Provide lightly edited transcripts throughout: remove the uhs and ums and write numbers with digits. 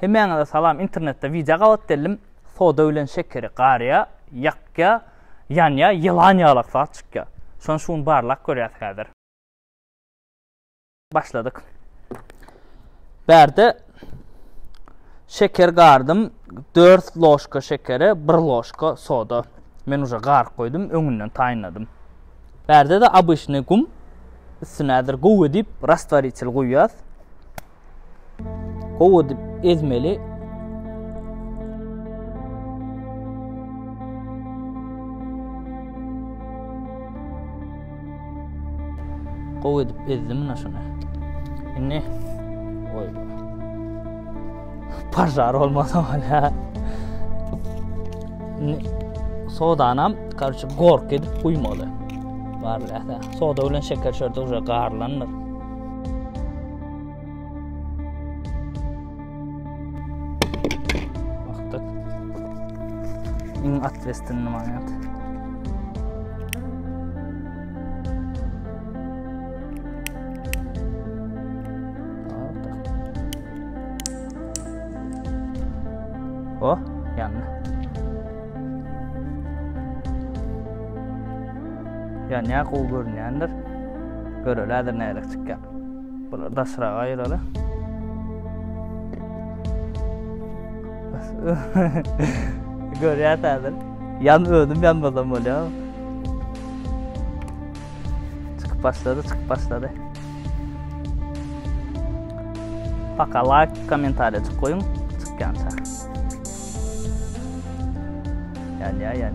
Hemen de salam internette video qavat dedim. Soda bilen şekeri qarıya, yakka, yanya, yılanyalık saat çıkka. Son şun barlak görýäs häzir. Başladık. Berde şeker qardım. 4 loşka şekeri, 1 loşka soda. Men uja qar koydum, öňünden taýynladım. Berde de abışny gum. Üstünedir gow edip rastvaritsel goýýas. Gow edip ezmeli. Gow edip ezdim mana şunu. Indi oy. Pajar olmasa hala. Sodanam karşı gork edip koymalı. Barlada. Soda bilen şeker şerde uja qarlanır. Baktık. İn atrestin manat. Oh, yanına. Ya ne qow görünýändir. Görelädir nälik çykýan. Bular da sıra aýraly. Görýärdir. Yan ödüm yanmadan bolýar. Çıkyp başlady. Paka like, kommentaryja koyun, çykýansa. Yan.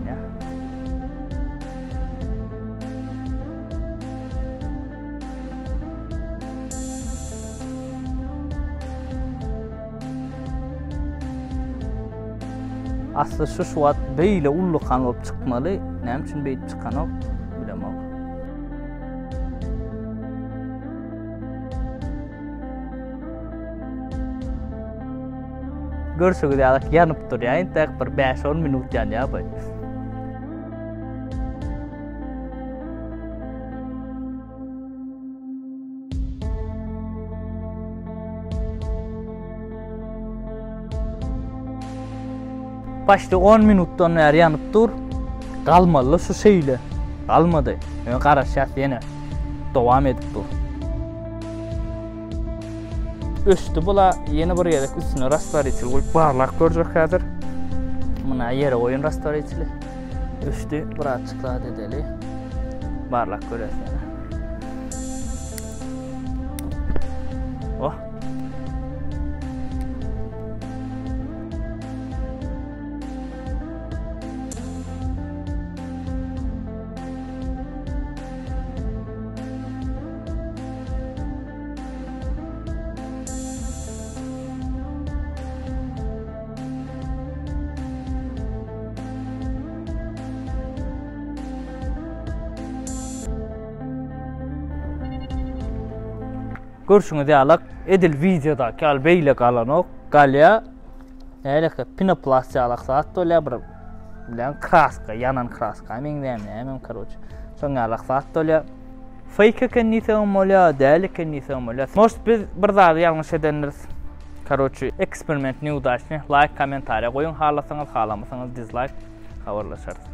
Aslı şu suat beýle ullukan bolup çykmaly. Näme üçin beýip çykanok bilemok. Görşügi ýaly ýanyp durýar, tek bir 5-10 minut ýanýar bu. Başta 10 minutdan beri yanıp dur. Qalmalı şu şeyle. Qalmadı. Yani qaraşat yine. Devam edip dur. Östü bula yeni bir yerek üstüne rastvaritsel koyup barlak görjek häzir. Muna yere oyun rastvaritseli. Östü biraz çıklat edeli. Barlak görýäs. Oh. Görüşüňiz ýalyk edil videoda kal beýle galanok galya näle pinoplast ýalyk saat dolýar bir bilen kraska yanan kraska men näme karoç soň ýalyk saat dolýar fake kennisem bolýar däli kennisem bolýar most biz bir zat ýalňyş edenler karoç eksperiment newdaşny like kommentaryja goýun halasaňyz halamasaňyz dislike habarlaşar.